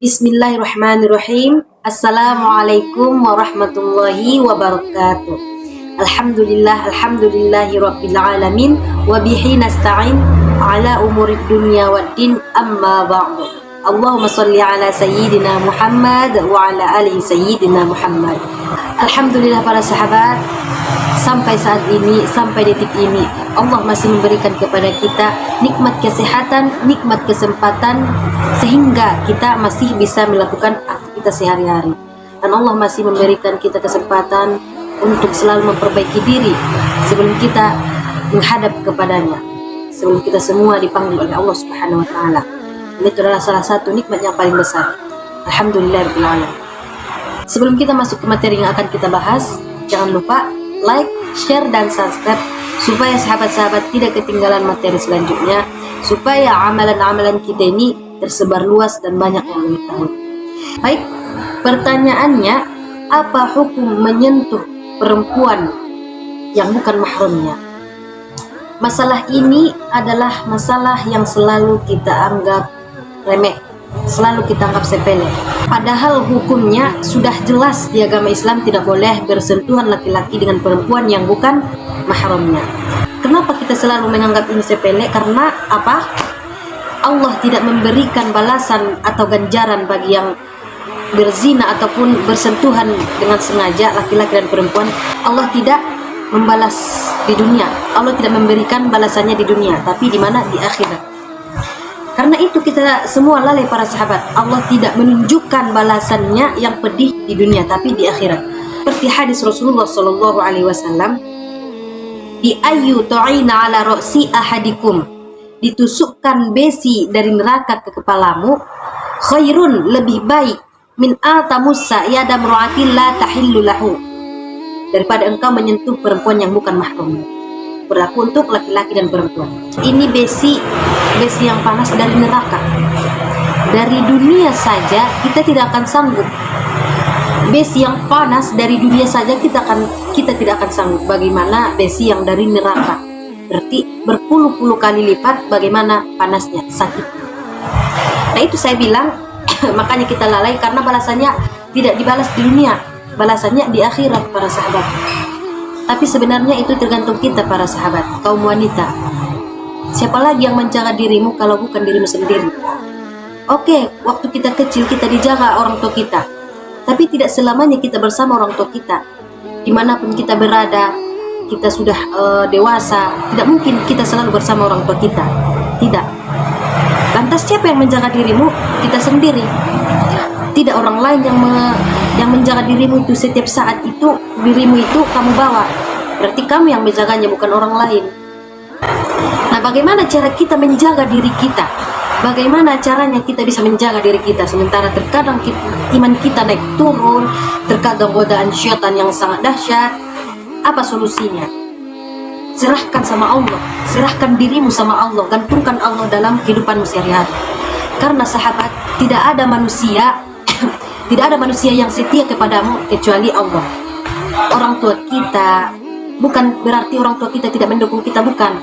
Bismillahirrahmanirrahim. Assalamualaikum warahmatullahi wabarakatuh. Alhamdulillahi rabbil alamin wa bihi nasta'in ala umurid dunya waddin amma ba'du. Allahumma sholli ala sayyidina Muhammad wa ala alihi sayyidina Muhammad. Alhamdulillah para sahabat, sampai saat ini, sampai detik ini Allah masih memberikan kepada kita nikmat kesehatan, nikmat kesempatan, sehingga kita masih bisa melakukan aktivitas sehari-hari. Dan Allah masih memberikan kita kesempatan untuk selalu memperbaiki diri sebelum kita menghadap kepadanya, sebelum kita semua dipanggil oleh Allah Subhanahu wa taala. Ini adalah salah satu nikmat yang paling besar. Alhamdulillahirabbil alamin. Sebelum kita masuk ke materi yang akan kita bahas, jangan lupa like, share, dan subscribe supaya sahabat-sahabat tidak ketinggalan materi selanjutnya, supaya amalan-amalan kita ini tersebar luas dan banyak yang mengetahui. Baik, pertanyaannya, apa hukum menyentuh perempuan yang bukan mahramnya? Masalah ini adalah masalah yang selalu kita anggap remeh, selalu kita anggap sepele. Padahal hukumnya sudah jelas di agama Islam, tidak boleh bersentuhan laki-laki dengan perempuan yang bukan mahramnya. Kenapa kita selalu menganggap ini sepele? Karena apa? Allah tidak memberikan balasan atau ganjaran bagi yang berzina ataupun bersentuhan dengan sengaja laki-laki dan perempuan. Allah tidak membalas di dunia. Allah tidak memberikan balasannya di dunia, tapi di mana? Di akhirat. Karena itu kita semua lalai para sahabat. Allah tidak menunjukkan balasannya yang pedih di dunia, tapi di akhirat. Seperti hadis Rasulullah Shallallahu Alaihi Wasallam, di ayu ta'ina ala roksi ahadikum, ditusukkan besi dari neraka ke kepalamu, khairun, lebih baik, min atamussa yada mru'atin la tahillu lahu, daripada engkau menyentuh perempuan yang bukan mahrammu. Berlaku untuk laki-laki dan perempuan. Ini besi yang panas dari neraka. Dari dunia saja kita tidak akan sanggup. Besi yang panas dari dunia saja kita tidak akan sanggup. Bagaimana besi yang dari neraka? Berarti berpuluh-puluh kali lipat bagaimana panasnya, sakitnya. Nah itu saya bilang, makanya kita lalai karena balasannya tidak dibalas di dunia, balasannya di akhirat para sahabat. Tapi sebenarnya itu tergantung kita para sahabat, kaum wanita. Siapa lagi yang menjaga dirimu kalau bukan dirimu sendiri? Oke, waktu kita kecil kita dijaga orang tua kita, tapi tidak selamanya kita bersama orang tua kita. Dimanapun kita berada, kita sudah dewasa, tidak mungkin kita selalu bersama orang tua kita. Tidak. Lantas siapa yang menjaga dirimu? Kita sendiri. Tidak orang lain yang menjaga dirimu itu setiap saat itu. Dirimu itu kamu bawa. Berarti kamu yang menjaganya, bukan orang lain. Nah, bagaimana cara kita menjaga diri kita? Bagaimana caranya kita bisa menjaga diri kita? Sementara terkadang iman kita naik turun, terkadang godaan syaitan yang sangat dahsyat. Apa solusinya? Serahkan sama Allah, serahkan dirimu sama Allah, gantungkan Allah dalam kehidupanmu sehari-hari. Karena sahabat, tidak ada manusia yang setia kepadamu kecuali Allah. Orang tua kita, bukan berarti orang tua kita tidak mendukung kita, bukan.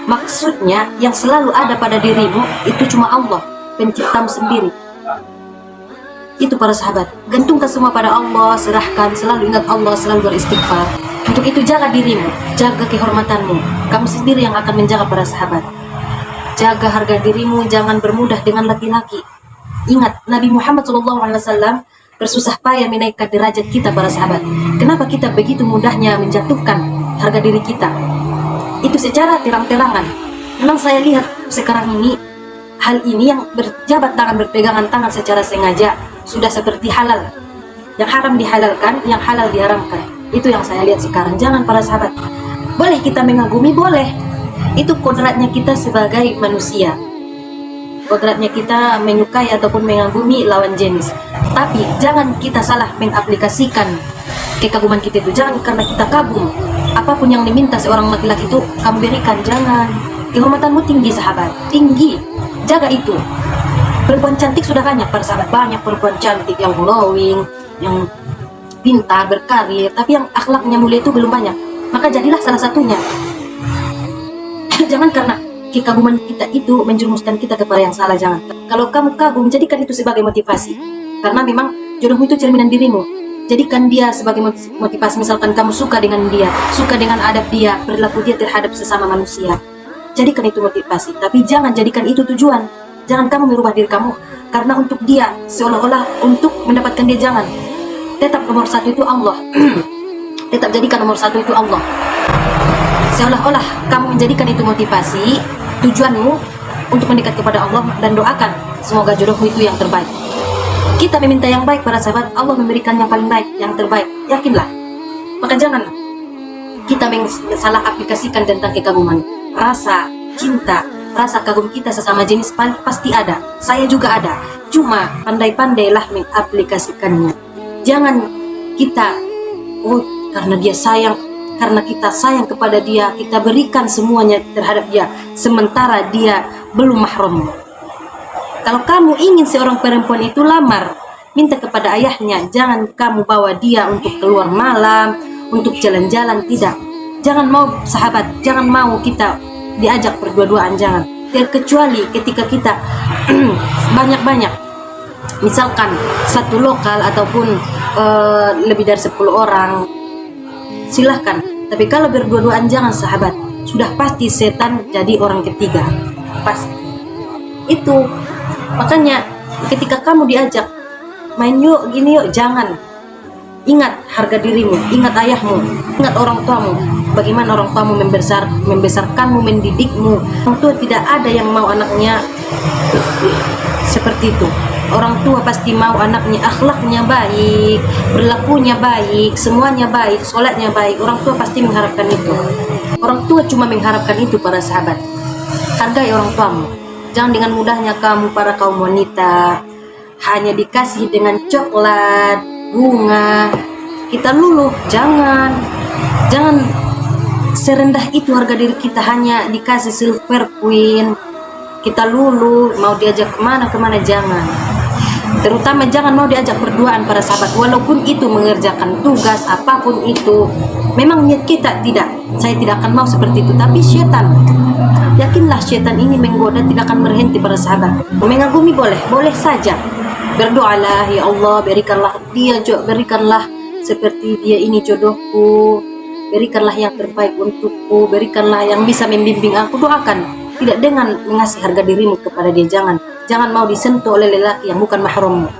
Maksudnya yang selalu ada pada dirimu itu cuma Allah, penciptamu sendiri. Itu para sahabat, gantungkan semua pada Allah, serahkan, selalu ingat Allah, selalu beristighfar. Untuk itu jaga dirimu, jaga kehormatanmu. Kamu sendiri yang akan menjaga para sahabat. Jaga harga dirimu, jangan bermudah dengan laki-laki. Ingat, Nabi Muhammad SAW bersusah payah menaikkan derajat kita para sahabat. Kenapa kita begitu mudahnya menjatuhkan harga diri kita? Itu secara terang-terangan. Memang saya lihat sekarang ini, hal ini yang berjabat tangan, berpegangan tangan secara sengaja sudah seperti halal. Yang haram dihalalkan, yang halal diharamkan. Itu yang saya lihat sekarang. Jangan para sahabat. Boleh kita mengagumi, boleh. Itu kodratnya kita sebagai manusia. Kodratnya kita menyukai ataupun mengagumi lawan jenis. Tapi jangan kita salah mengaplikasikan kekaguman kita itu. Jangan karena kita kagum, apapun yang diminta seorang laki-laki itu kamu berikan. Jangan. Kehormatanmu tinggi sahabat, tinggi. Jaga itu. Perempuan cantik sudah banyak para sahabat. Banyak perempuan cantik yang glowing, yang pintar, berkarir, tapi yang akhlaknya mulia itu belum banyak. Maka jadilah salah satunya. Jangan karena kekaguman kita itu menjerumuskan kita kepada yang salah, jangan. Kalau kamu kagum, jadikan itu sebagai motivasi. Karena memang jodohmu itu cerminan dirimu. Jadikan dia sebagai motivasi. Misalkan kamu suka dengan dia, suka dengan adab dia, perilaku dia terhadap sesama manusia, jadikan itu motivasi. Tapi jangan jadikan itu tujuan. Jangan kamu merubah diri kamu karena untuk dia, seolah-olah untuk mendapatkan dia. Jangan. Tetap nomor satu itu Allah. Tetap jadikan nomor satu itu Allah. Seolah-olah kamu menjadikan itu motivasi, tujuanmu untuk mendekat kepada Allah, dan doakan semoga jodohmu itu yang terbaik. Kita meminta yang baik para sahabat, Allah memberikan yang paling baik, yang terbaik. Yakinlah. Maka jangan kita salah aplikasikan tentang kekaguman. Rasa cinta, rasa kagum kita sesama jenis pasti ada. Saya juga ada. Cuma pandai-pandailah mengaplikasikannya. Jangan kita, karena dia sayang, karena kita sayang kepada dia, kita berikan semuanya terhadap dia, sementara dia belum mahrammu. Kalau kamu ingin seorang perempuan itu lamar, minta kepada ayahnya, jangan kamu bawa dia untuk keluar malam, untuk jalan-jalan, tidak. Jangan mau sahabat, jangan mau kita diajak berdua-duaan, jangan. Terkecuali ketika kita banyak-banyak, misalkan satu lokal ataupun lebih dari 10 orang, silahkan. Tapi kalau berdua-duaan jangan sahabat. Sudah pasti setan jadi orang ketiga, pasti. Itu makanya ketika kamu diajak main yuk, gini yuk, jangan. Ingat harga dirimu, ingat ayahmu, ingat orang tuamu. Bagaimana orang tuamu membesarkanmu, mendidikmu. Orang tua tidak ada yang mau anaknya seperti itu. Orang tua pasti mau anaknya akhlaknya baik, berlakunya baik, semuanya baik, sholatnya baik. Orang tua pasti mengharapkan itu. Orang tua cuma mengharapkan itu para sahabat. Hargai orang tuamu. Jangan dengan mudahnya kamu para kaum wanita hanya dikasih dengan coklat, bunga, kita luluh. Jangan serendah itu harga diri kita, hanya dikasih silver queen kita luluh. Mau diajak kemana jangan. Terutama jangan mau diajak berduaan para sahabat, walaupun itu mengerjakan tugas apapun itu. Memang niat kita tidak, saya tidak akan mau seperti itu. Tapi syaitan, yakinlah syaitan ini menggoda, tidak akan berhenti para sahabat. Mengagumi boleh saja. Berdoalah, ya Allah berikanlah dia, berikanlah seperti dia ini jodohku, berikanlah yang terbaik untukku, berikanlah yang bisa membimbing aku. Doakan, tidak dengan mengasih harga dirimu kepada dia. Jangan mau disentuh oleh lelaki yang bukan mahrammu.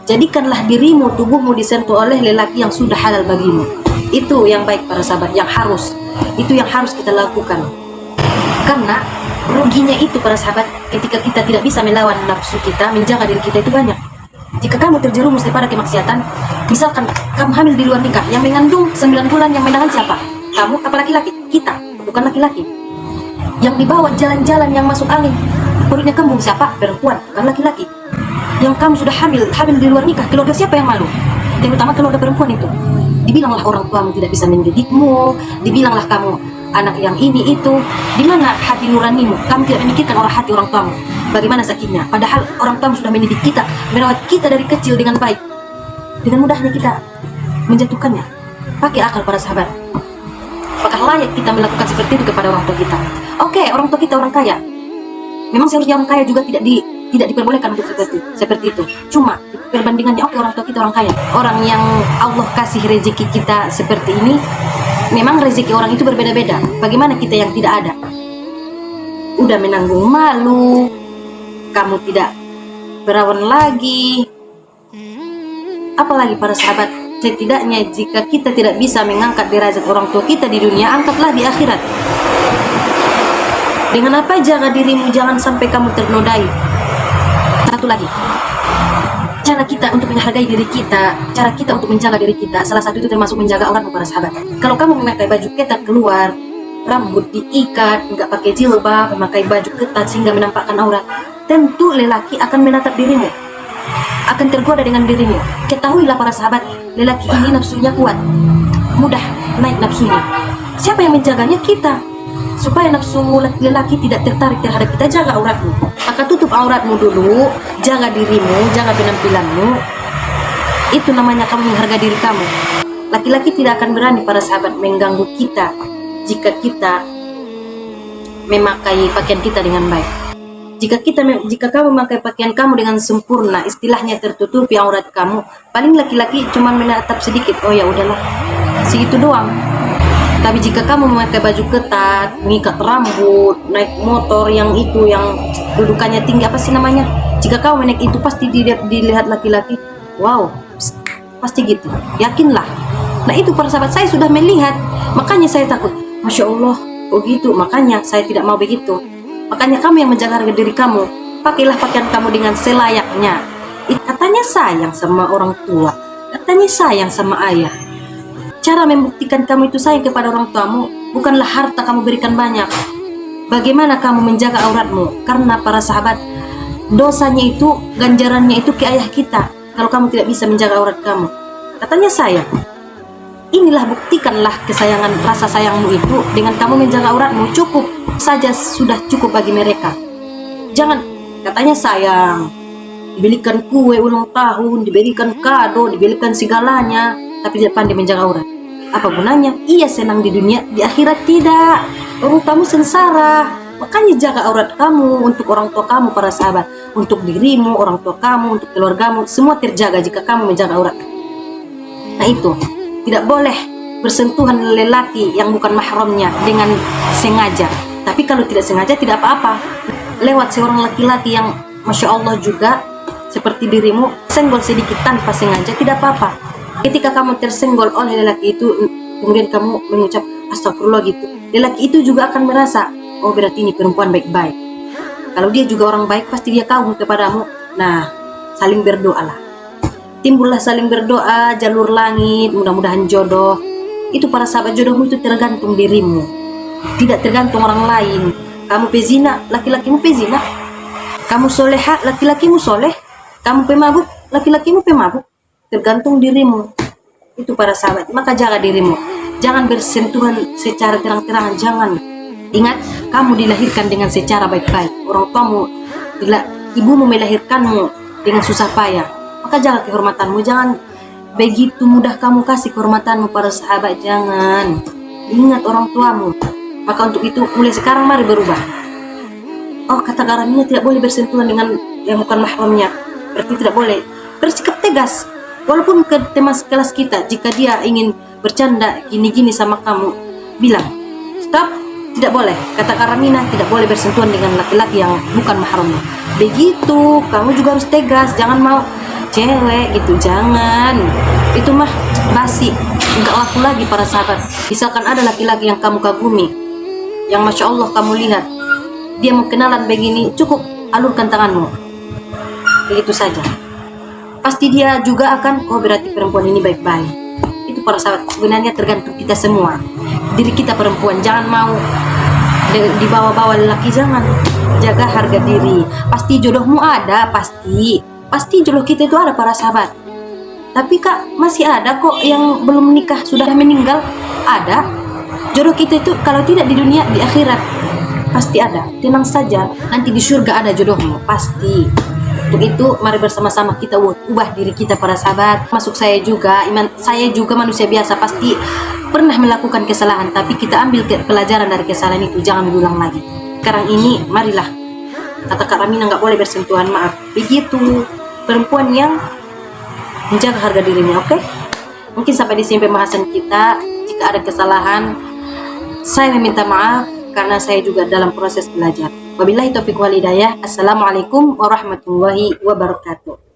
Jadikanlah dirimu, tubuhmu disentuh oleh lelaki yang sudah halal bagimu. Itu yang baik para sahabat, itu yang harus kita lakukan. Karena ruginya itu para sahabat, ketika kita tidak bisa melawan nafsu kita, menjaga diri kita itu banyak. Jika kamu terjerumus pada kemaksiatan, misalkan kamu hamil di luar nikah, yang mengandung 9 bulan yang menahan siapa? Kamu apa laki-laki? Kita, bukan laki-laki. Yang dibawa jalan-jalan, yang masuk angin, perutnya kembung siapa? Perempuan, bukan laki-laki. Yang kamu sudah hamil di luar nikah, keluarga siapa yang malu? Terutama keluarga perempuan itu. Dibilanglah orang tuamu tidak bisa mendidikmu, dibilanglah kamu anak yang ini itu. Di mana hati nuranimu? Kamu tidak memikirkan hati orang tuamu, bagaimana sakitnya. Padahal orang tuamu sudah mendidik kita, merawat kita dari kecil dengan baik. Dengan mudahnya kita menjatuhkannya. Pakai akal para sahabat. Apakah layak kita melakukan seperti itu kepada orang tua kita? Oke, orang tua kita orang kaya, memang seharusnya orang kaya juga tidak diperbolehkan untuk seperti itu. Cuma perbandingannya, oke, orang tua kita orang kaya, orang yang Allah kasih rezeki kita seperti ini, memang rezeki orang itu berbeda-beda. Bagaimana kita yang tidak ada? Udah menanggung malu, kamu tidak berawan lagi. Apalagi para sahabat, setidaknya jika kita tidak bisa mengangkat derajat orang tua kita di dunia, angkatlah di akhirat. Dengan apa? Jaga dirimu, jangan sampai kamu ternodai. Satu lagi, cara kita untuk menghargai diri kita, cara kita untuk menjaga diri kita, salah satu itu termasuk menjaga auratmu para sahabat. Kalau kamu memakai baju ketat keluar, rambut diikat, nggak pakai jilbab, memakai baju ketat sehingga menampakkan aurat, tentu lelaki akan menatap dirimu, akan tergoda dengan dirimu. Ketahuilah para sahabat, lelaki ini nafsunya kuat, mudah naik nafsunya. Siapa yang menjaganya? Kita. Supaya nafsu lelaki tidak tertarik terhadap kita, jaga auratmu. Maka tutup auratmu dulu, jaga dirimu, jaga penampilanmu. Itu namanya kamu menghargai diri kamu. Laki-laki tidak akan berani para sahabat mengganggu kita jika kita memakai pakaian kita dengan baik. Jika kamu memakai pakaian kamu dengan sempurna, istilahnya tertutupi aurat kamu, paling laki-laki cuma menatap sedikit, oh ya udahlah, segitu doang. Tapi jika kamu memakai baju ketat, mengikat rambut, naik motor yang dudukannya tinggi, apa sih namanya? Jika kamu naik itu pasti dilihat laki-laki, wow, pasti gitu, yakinlah. Nah itu para sahabat, saya sudah melihat, makanya saya takut. Masya Allah, begitu, makanya saya tidak mau begitu. Makanya kamu yang menjaga harga diri kamu, pakailah pakaian kamu dengan selayaknya. Katanya sayang sama orang tua, katanya sayang sama ayah. Cara membuktikan kamu itu sayang kepada orang tuamu bukanlah harta kamu berikan banyak. Bagaimana kamu menjaga auratmu? Karena para sahabat, dosanya itu, ganjarannya itu ke ayah kita. Kalau kamu tidak bisa menjaga aurat kamu, katanya sayang. Inilah, buktikanlah kesayangan, rasa sayangmu itu dengan kamu menjaga auratmu. Cukup saja, sudah cukup bagi mereka. Jangan katanya sayang, dibelikan kue ulang tahun, diberikan kado, diberikan segalanya, tapi tidak pandai menjaga aurat. Apa gunanya? Ia senang di dunia, di akhirat tidak. Orang kamu sengsara. Makanya jaga aurat kamu untuk orang tua kamu, para sahabat, untuk dirimu, orang tua kamu, untuk keluargamu, semua terjaga jika kamu menjaga aurat. Nah itu, tidak boleh bersentuhan lelaki yang bukan mahramnya dengan sengaja. Tapi kalau tidak sengaja tidak apa-apa. Lewat seorang laki-laki yang Masya Allah juga seperti dirimu, senggol sedikit tanpa sengaja, tidak apa-apa. Ketika kamu tersenggol oleh lelaki itu, kemudian kamu mengucap astagfirullah gitu, lelaki itu juga akan merasa, oh berarti ini perempuan baik-baik. Kalau dia juga orang baik, pasti dia kagum kepadamu. Nah, saling berdoalah. Timbullah saling berdoa, jalur langit, mudah-mudahan jodoh. Itu para sahabat, jodohmu itu tergantung dirimu, tidak tergantung orang lain. Kamu pezina, laki-lakimu pezina. Kamu soleha, laki-lakimu soleh. Kamu pemabuk, laki-lakimu pemabuk. Tergantung dirimu. Itu para sahabat, maka jaga dirimu. Jangan bersentuhan secara terang-terangan, jangan. Ingat, kamu dilahirkan dengan secara baik-baik. Orang tuamu, ibumu melahirkanmu dengan susah payah. Maka jaga kehormatanmu, jangan begitu mudah kamu kasih kehormatanmu para sahabat, jangan. Ingat orang tuamu. Maka untuk itu mulai sekarang mari berubah. Oh, kata Karamina tidak boleh bersentuhan dengan yang bukan mahramnya, berarti tidak boleh. Bersikap tegas. Walaupun ke teman kelas kita, jika dia ingin bercanda gini-gini sama kamu, bilang stop, tidak boleh. Kata Karamina tidak boleh bersentuhan dengan laki-laki yang bukan mahramnya. Begitu, kamu juga harus tegas, jangan mau cewek gitu, jangan. Itu mah basi, enggak laku lagi para sahabat. Misalkan ada laki-laki yang kamu kagumi, yang Masya Allah kamu lihat, dia mau kenalan begini, cukup alurkan tanganmu, begitu saja. Pasti dia juga akan, oh berarti perempuan ini baik-baik. Itu para sahabat, sebenarnya tergantung kita semua. Diri kita perempuan, jangan mau dibawa-bawa lelaki, jangan. Jaga harga diri. Pasti jodohmu ada, pasti jodoh kita itu ada para sahabat. Tapi kak, masih ada kok yang belum menikah, sudah meninggal. Ada. Jodoh kita itu kalau tidak di dunia, di akhirat pasti ada. Tenang saja, nanti di surga ada jodohmu, pasti. Untuk itu mari bersama-sama kita ubah diri kita para sahabat. Masuk saya juga, saya juga manusia biasa, pasti pernah melakukan kesalahan, tapi kita ambil pelajaran dari kesalahan itu, jangan diulang lagi. Sekarang ini marilah, kata Kak Ramina, nggak boleh bersentuhan, maaf. Begitu perempuan yang menjaga harga dirinya, oke? Mungkin sampai di sini pembahasan kita. Jika ada kesalahan, saya meminta maaf karena saya juga dalam proses belajar. Wabillahi taufiq wal hidayah. Assalamualaikum warahmatullahi wabarakatuh.